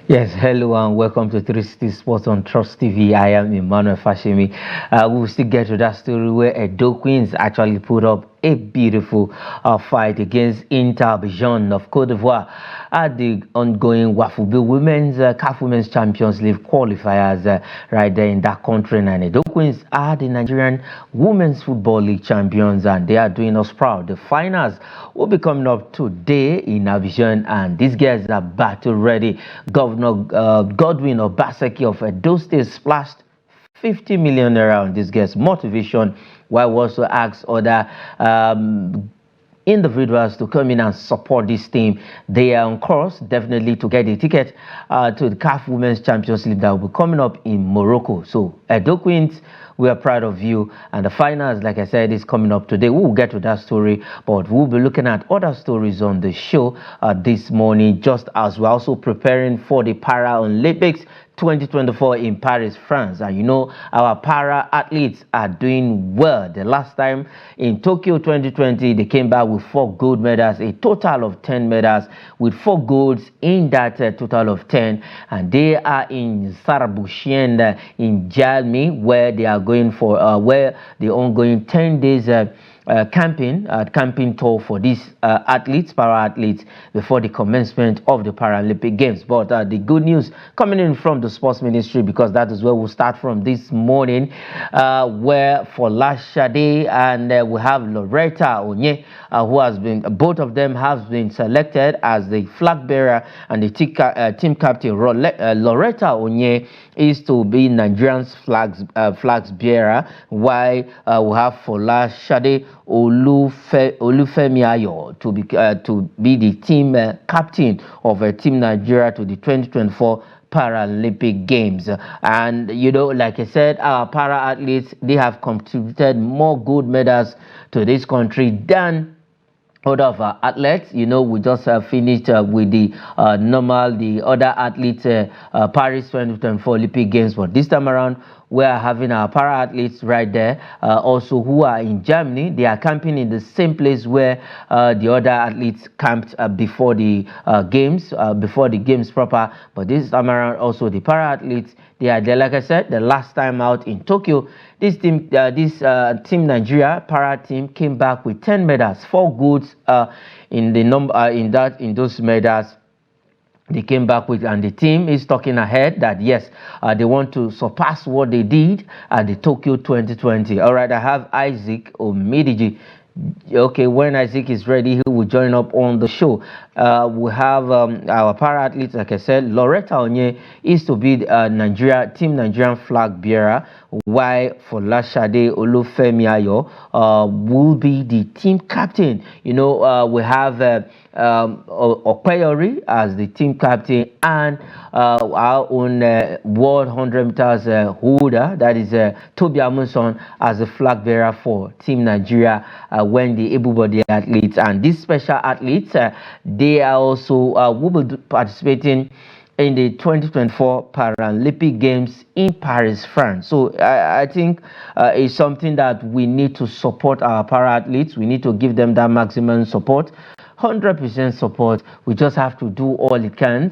Yes, hello and welcome to 360 Sports on Trust TV. I am Emmanuel Fashimi. We will still get to that story where Edo Queens actually put up a beautiful fight against Inter Abidjan of Cote d'Ivoire at the ongoing WAFU Women's CAF Women's Champions League qualifiers right there in that country. And Edo Queens are the Nigerian Women's Football League champions, and they are doing us proud. The finals will be coming up today in Abidjan, and these guys are battle ready. Governor Godwin Obaseki of Edo State splashed 50 million naira on this guy's motivation, while we also asked other individuals to come in and support this team. They are on course definitely to get a ticket to the CAF Women's Champions League that will be coming up in Morocco. So Edo Queens, we are proud of you, and the finals, like I said, is coming up today. We'll get to that story, but we'll be looking at other stories on the show this morning, just as we're also preparing for the Paralympics 2024 in Paris, France. And you know, our para athletes are doing well. The last time in Tokyo 2020, they came back with 4 gold medals, a total of 10 medals, with 4 golds in that total of 10. And they are in Sarabushien in Germany, where they are going for where the ongoing 10 days camping tour for these para-athletes, before the commencement of the Paralympic Games. But the good news coming in from the Sports Ministry, because that is where we'll start from this morning, where for Lashade and we have Loretta Onye, who has been, both of them have been selected as the flag bearer and the team captain. Loretta Onye is to be Nigerian's flags bearer, while we have for Lashade Olufemi Ayo to be the team captain of Team Nigeria to the 2024 Paralympic Games. And you know, like I said, our para athletes, they have contributed more gold medals to this country than other of our athletes. You know, we just finished with the other athletes Paris 2024 Olympic Games, but this time around we are having our para athletes right there, also who are in Germany. They are camping in the same place where the other athletes camped before the games proper. But this time around, also the para athletes, they are there. Like I said, the last time out in Tokyo, this team Nigeria para team came back with 10 medals, 4 golds in those medals they came back with, and the team is talking ahead that yes, they want to surpass what they did at the Tokyo 2020. All right, I have Isaac Omidiji. Okay, when Isaac is ready, he will join up on the show. We have our para athletes, like I said. Loretta Onye is to be Team Nigerian flag bearer, while for Lashade Olufemi Ayo will be the team captain. You know, we have Okpeyori as the team captain, and our own World 100 meters holder, that is Toby Amunson, as a flag bearer for Team Nigeria when the able-bodied athletes. And these special athletes, they are also will be participating in the 2024 Paralympic Games in Paris, France. So I think it's something that we need to support our para-athletes. We need to give them that maximum support. 100% support. We just have to do all we can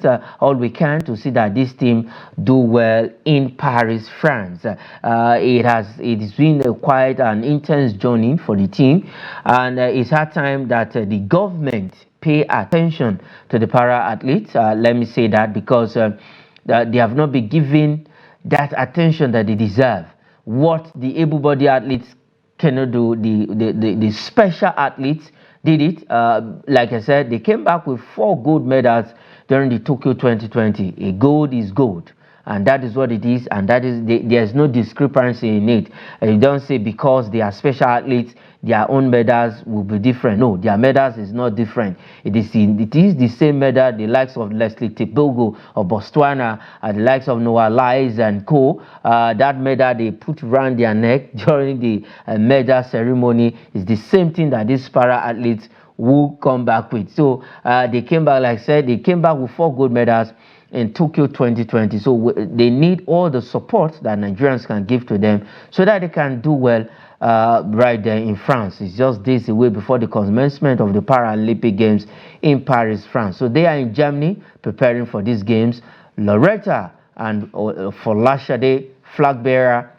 to see that this team do well in Paris, France. It's been quite an intense journey for the team, and it's hard time that the government pay attention to the para athletes. Let me say that, because they have not been given that attention that they deserve. What the able-bodied athletes cannot do, the special athletes did it. Like I said, they came back with 4 gold medals during the Tokyo 2020. A gold is gold, and that is what it is, and that is there's no discrepancy in it. You don't say because they are special athletes their own medals will be different. No, their medals is not different. It is the same medal the likes of Leslie Tebogo of Botswana, the likes of Noah Lyles and co. That medal they put around their neck during the medal ceremony is the same thing that these para athletes will come back with. So they came back, like I said, they came back with 4 gold medals in Tokyo 2020. So they need all the support that Nigerians can give to them so that they can do well right there in France. It's just days away before the commencement of the Paralympic Games in Paris, France. So they are in Germany preparing for these games. Loretta and Folashade, flag bearer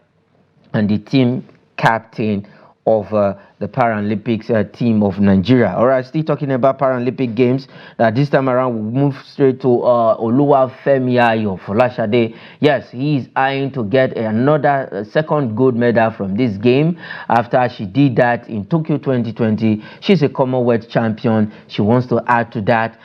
and the team captain of the Paralympics team of Nigeria. All right, still talking about Paralympic Games. This time around, we'll move straight to Oluwafemi Ayo Folashade. Yes, he is eyeing to get another second gold medal from this game after she did that in Tokyo 2020. She's a Commonwealth champion. She wants to add to that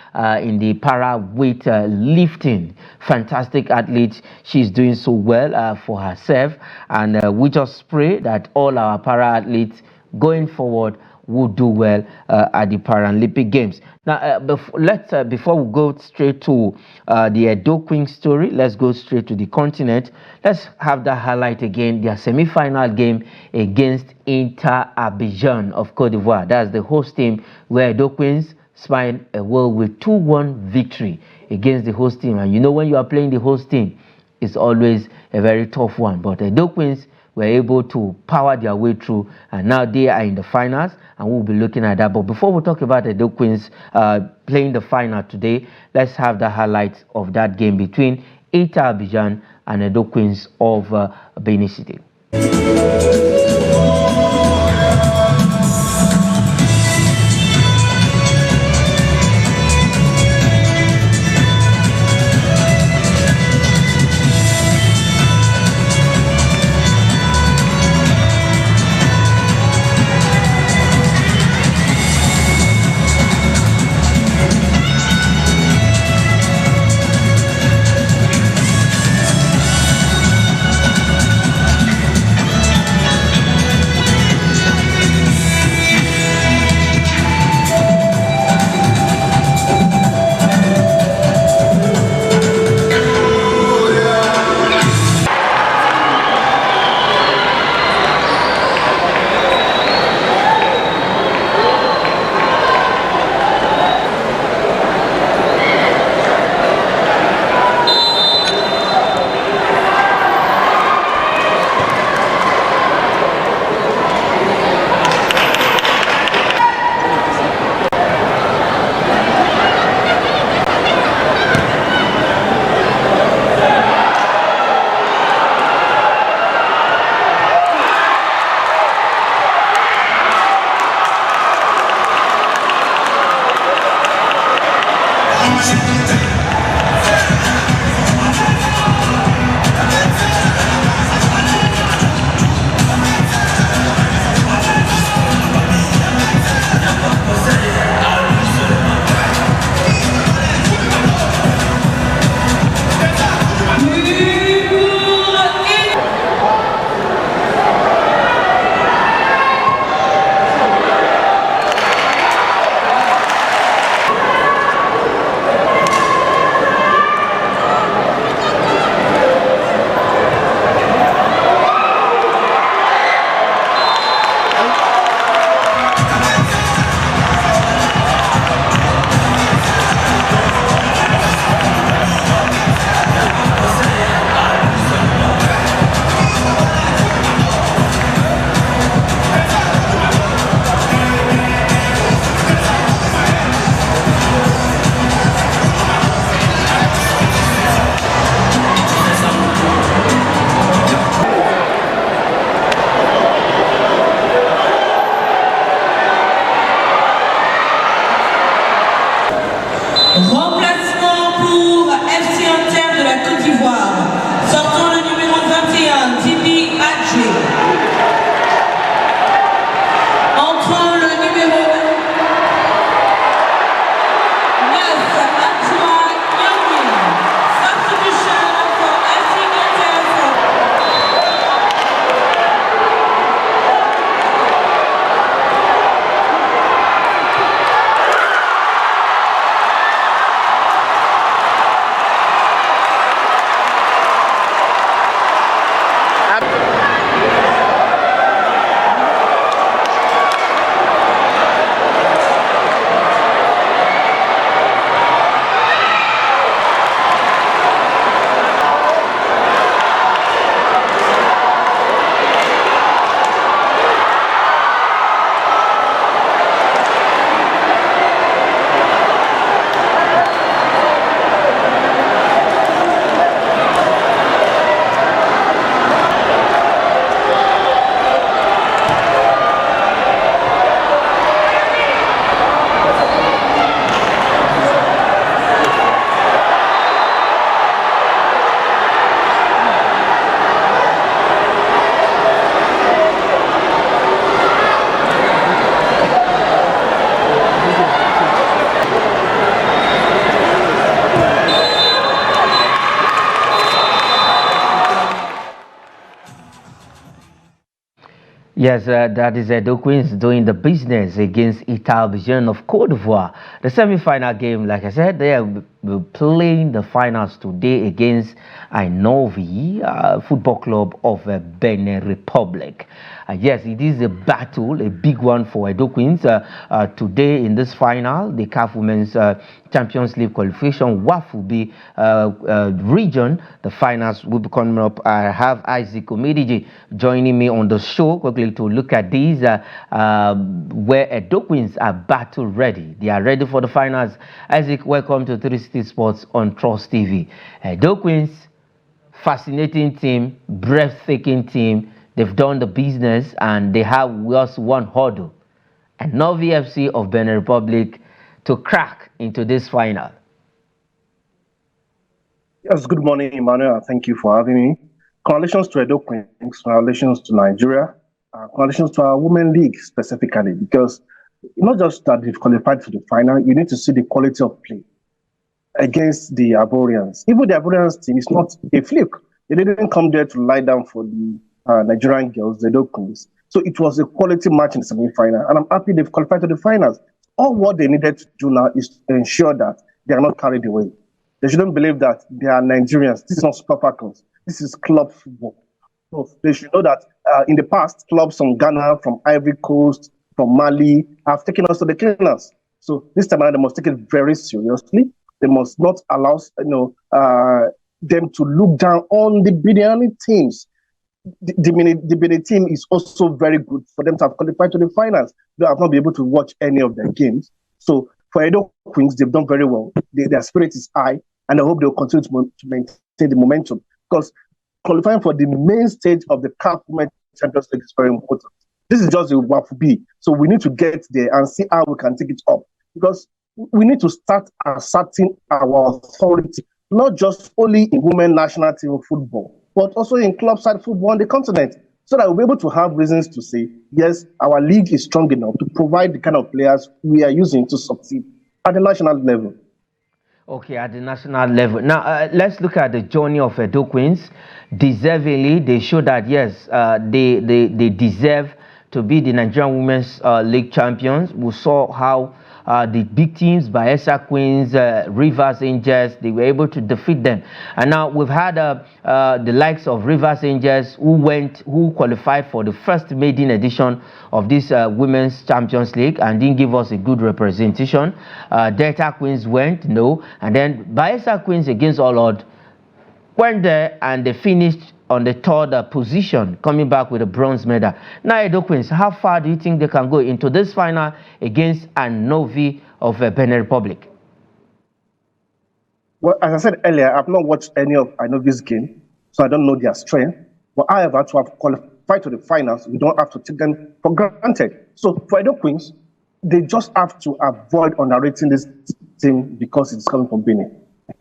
in the para weight lifting. Fantastic athlete. She's doing so well for herself, and we just pray that all our para athletes going forward will do well at the Paralympic Games. Now, before we go straight to the Edo Queen story, let's go straight to the continent. Let's have that highlight again. Their semi-final game against Inter Abidjan of Cote d'Ivoire. That's the host team, where Edo Queens spanned a well with 2-1 victory against the host team. And you know, when you are playing the host team, it's always a very tough one. But Edo Queens were able to power their way through, and now they are in the finals, and we'll be looking at that. But before we talk about the Edo Queens playing the final today, let's have the highlights of that game between Inter Abidjan and Edo Queens of Benin City. Remplacement pour FC Inter de la Côte d'Ivoire. Sortant le numéro 21, Tibi Adjé. Entrant le numéro 9, Adjoa Nyangui. Substitution for FC Inter. Yes, that is Edo Queens doing the business against Italbijan of Cote d'Ivoire. The semi-final game, like I said, they are playing the finals today against Aïnonvi Football Club of Benin Republic. Yes, it is a battle, a big one for Edo Queens. Today in this final, the CAF Women's Champions League qualification, WAFU region, the finals will be coming up. I have Isaac Omidiji joining me on the show quickly to look at these where Edo Queens are battle ready. They are ready for the finals. Isaac, welcome to 360 Sports on Trust TV. Edo Queens, fascinating team, breathtaking team. They've done the business and they have just one hurdle. And Novi FC of Benin Republic to crack into this final. Yes, good morning, Emmanuel. Thank you for having me. Congratulations to Edo Queens, congratulations to Nigeria, congratulations to our Women League specifically, because not just that they've qualified for the final, you need to see the quality of play against the Ivorians. Even the Ivorians team is not a fluke. They didn't come there to lie down for the Nigerian girls, the Edo Queens. So it was a quality match in the semi-final, and I'm happy they've qualified to the finals. All what they needed to do now is to ensure that they are not carried away. They shouldn't believe that they are Nigerians. This is not Super Falcons. This is club football. So they should know that in the past, clubs from Ghana, from Ivory Coast, from Mali have taken us to the cleaners. So this time around, they must take it very seriously. They must not allow them to look down on the Benin teams. The Benin team is also very good for them to have qualified to the finals. They have not been able to watch any of their games. So for Edo Queens, they've done very well. Their spirit is high, and I hope they'll continue to maintain the momentum, because qualifying for the main stage of the CAF Women's Champions League is very important. This is just the WAFU. So we need to get there and see how we can take it up, because we need to start asserting our authority, not just only in women national team football, but also in club side football on the continent, so that we'll be able to have reasons to say, yes, our league is strong enough to provide the kind of players we are using to succeed at the national level. Okay, at the national level. Now, let's look at the journey of Edo Queens. Deservingly, they show that, yes, they deserve to be the Nigerian Women's League champions. We saw how the big teams, Bayelsa Queens, Rivers Angels, they were able to defeat them. And now we've had the likes of Rivers Angels who qualified for the first maiden edition of this Women's Champions League and didn't give us a good representation. Delta Queens went, no. And then Bayelsa Queens, against all odds, went there and they finished on the third position, coming back with a bronze medal. Now, Edo Queens, how far do you think they can go into this final against Aïnonvi of Benin Republic? Well, as I said earlier, I've not watched any of Aïnonvi's game, so I don't know their strength. But however, to have qualified to the finals, we don't have to take them for granted. So for Edo Queens, they just have to avoid underrating this team because it's coming from Benin.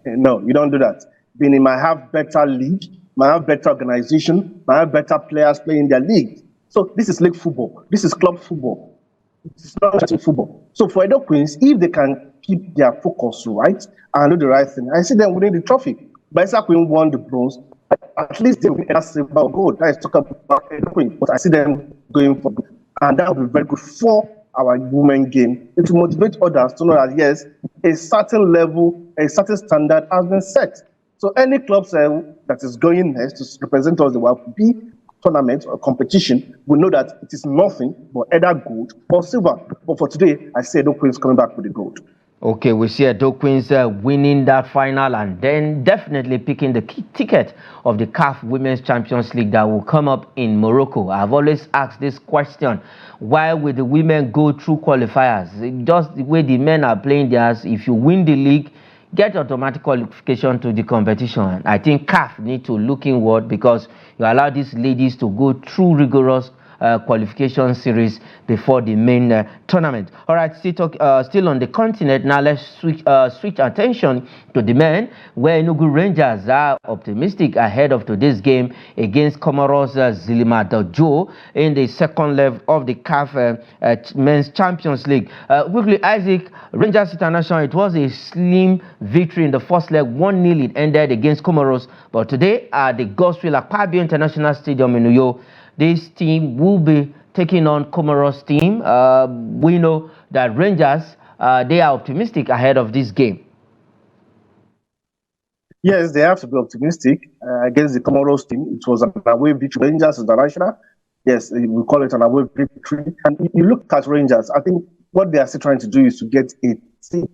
No, you don't do that. Benin might have better league, might have better organization, might have better players playing their league. So this is league football. This is club football. It's not just football. So for Edo Queens, if they can keep their focus right and do the right thing, I see them winning the trophy. Bayelsa Queen won the bronze. At least they win a silver or gold. That is talking about Edo Queens. But I see them going for good. And that will be very good for our women game. It will motivate others to know that, yes, a certain level, a certain standard has been set. So any club that is going next to represent us the WAFU tournament or competition will know that it is nothing but either gold or silver. But for today, I see Edo Queens coming back with the gold. Okay, we see Edo Queens winning that final and then definitely picking the key ticket of the CAF Women's Champions League that will come up in Morocco. I've always asked this question: why will the women go through qualifiers? Just the way the men are playing theirs, if you win the league, get automatic qualification to the competition. I think CAF need to look inward, because you allow these ladies to go through rigorous qualification series before the main tournament. All right, still on the continent. Now let's switch attention to the men, where Enugu Rangers are optimistic ahead of today's game against Comoros Zilima Dojo in the second leg of the CAF Men's Champions League. Quickly, Isaac, Rangers International, it was a slim victory in the first leg, 1-0 it ended against Comoros, but today at the Godswill Akpabio International Stadium in Uyo, this team will be taking on Comoros team. We know that Rangers, they are optimistic ahead of this game. Yes, they have to be optimistic against the Comoros team. It was an away victory. Rangers International. Yes, we call it an away victory. And you look at Rangers, I think what they are still trying to do is to get a team.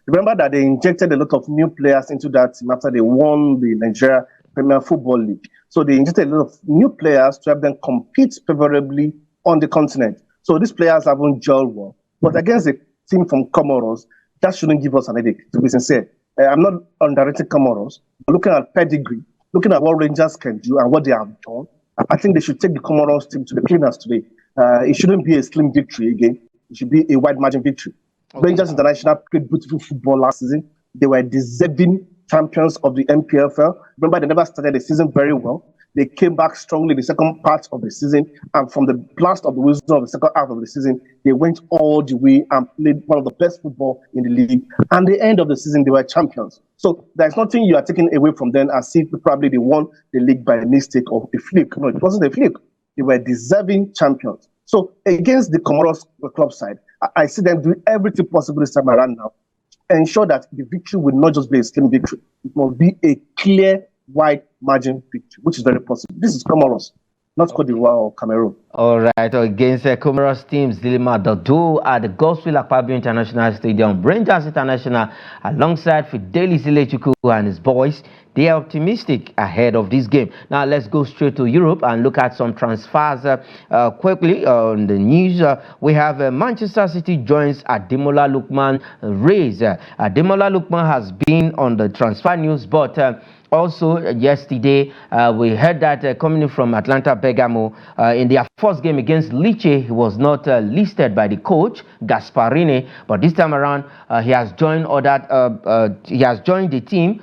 Remember that they injected a lot of new players into that team after they won the Nigeria Premier Football League. So they injected a lot of new players to help them compete favorably on the continent. So these players haven't gelled well. But against a team from Comoros, that shouldn't give us an headache, to be sincere. I'm not underrating Comoros, but looking at pedigree, looking at what Rangers can do and what they have done, I think they should take the Comoros team to the cleaners today. It shouldn't be a slim victory again. It should be a wide margin victory. Okay. Rangers International played beautiful football last season. They were deserving champions of the MPFL. Remember, they never started the season very well. They came back strongly in the second part of the season. And from the blast of the whistle of the second half of the season, they went all the way and played one of the best football in the league. And the end of the season, they were champions. So there's nothing you are taking away from them as if probably they won the league by a mistake or a fluke. No, it wasn't a fluke. They were deserving champions. So against the Comoros club side, I see them do everything possible this time around now. Ensure that the victory will not just be a slim victory. It must be a clear, wide margin victory, which is very possible. This is Comoros, not Cote d'Ivoire or Cameroon. All right, against Comoros teams, Dilima Dodo at the Godswill Akpabio International Stadium, Rangers International, alongside Fidelis Ilechukwu and his boys, they are optimistic ahead of this game. Now, let's go straight to Europe and look at some transfers quickly on the news. We have Manchester City joins Ademola Lookman race. Ademola Lookman has been on the transfer news, but also yesterday, we heard that coming from Atlanta Bergamo in their first game against Lecce, he was not listed by the coach Gasparini, but this time around he has joined the team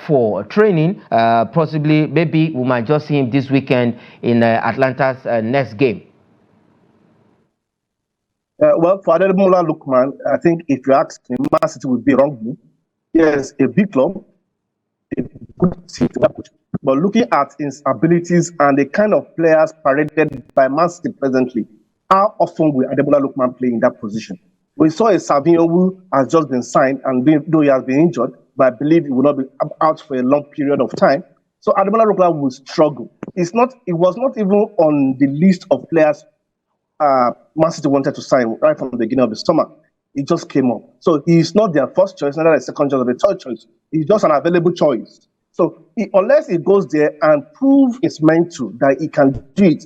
for training. Possibly, maybe we might just see him this weekend in Atlanta's next game. Well, for Ademola Lookman, I think if you ask me, Man City would be wrong move. Yes, a big club. But looking at his abilities and the kind of players paraded by Man City presently, how often will Ademola Lookman play in that position? We saw a Savinho who has just been signed, and though he has been injured, but I believe he will not be out for a long period of time. So Ademola Lookman will struggle. It was not even on the list of players Man City wanted to sign right from the beginning of the summer. It just came up. So he's not their first choice, neither a second choice or the third choice. He's just an available choice. So unless he goes there and prove his mentor that he can do it,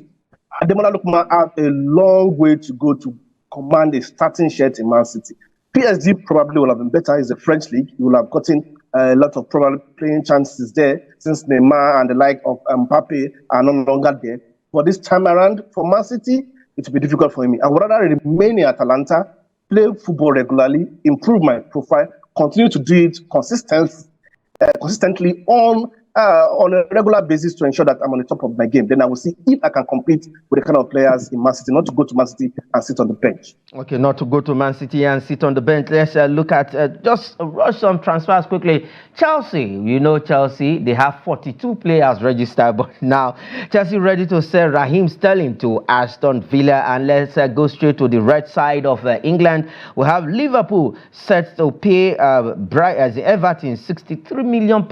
Ademola Lookman has a long way to go to command a starting shirt in Man City. PSG probably will have been better. It's a French league. He will have gotten a lot of probably playing chances there since Neymar and the like of Mbappe are no longer there. But this time around, for Man City, it will be difficult for him. I would rather remain in Atalanta, play football regularly, improve my profile, continue to do it consistently on a regular basis to ensure that I'm on the top of my game. Then I will see if I can compete with the kind of players in Man City, not to go to Man City and sit on the bench. Okay, not to go to Man City and sit on the bench. Let's look at, just rush some transfers quickly. Chelsea, you know Chelsea, they have 42 players registered, but now Chelsea ready to sell Raheem Sterling to Aston Villa. And let's go straight to the red side of England. We have Liverpool set to pay Everton £63 million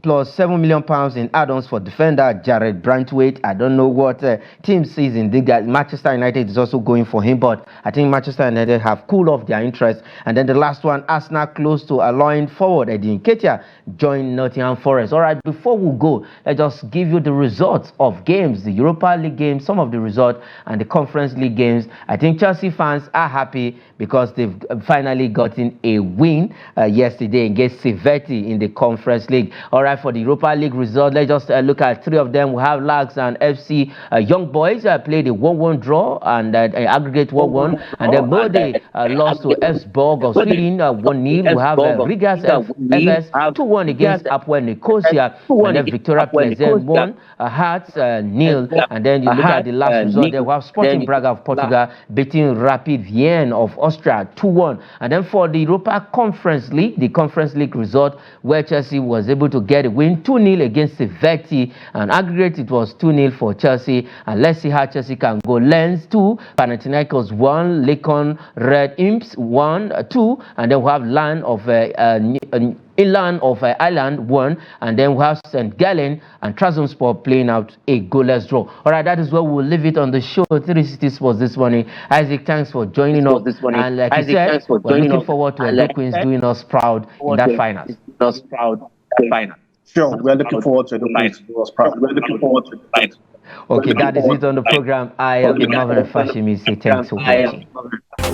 plus £7 million in add-ons for defender Jared Brantwaite. I don't know what team sees in that. Manchester United is also going for him, but I think Manchester United have cooled off their interest. And then the last one, Arsenal close to allowing forward Eddie Nketiah join Nottingham Forest. All right, before we go, let's just give you the results of games, the Europa League games, some of the results, and the Conference League games. I think Chelsea fans are happy because they've finally gotten a win yesterday against Civetti in the Conference League. All right, for the Europa League result, let's just look at three of them. We have Lags and FC Young Boys played a 1-1 draw and aggregate 1-1, and then Bode lost to Esborg of Sweden 1-0. We have Rigas FS 2-1 against Apoel Nicosia, and then Victoria Pleasant 1, Hearts 0. And then you look at the last result there, we have Sporting Braga of Portugal beating Rapid Vienna of Austria 2-1. And then for the Europa Conference League, the Conference League result, where Chelsea was able to get a win 2-0 against Vecti, and aggregate it was 2-0 for Chelsea. And let's see how Chelsea can go. Lens 2, Panathinaikos 1, Lakon Red Imps 1-2, and then we have Land of Inland of Ireland 1, and then we have St. Gallen and Trabzonspor playing out a goalless draw. All right, that is where we'll leave it on the show. 360 Sports this morning. Isaac, thanks for joining us this morning. And like Isaac, you said, we're looking forward to Edo Queens doing us proud in that finals. Sure, we're looking forward to Edo Queens doing us proud. We're looking forward to it. Okay, that is it on the program. I am Marvin Fashimi. Say thanks for watching.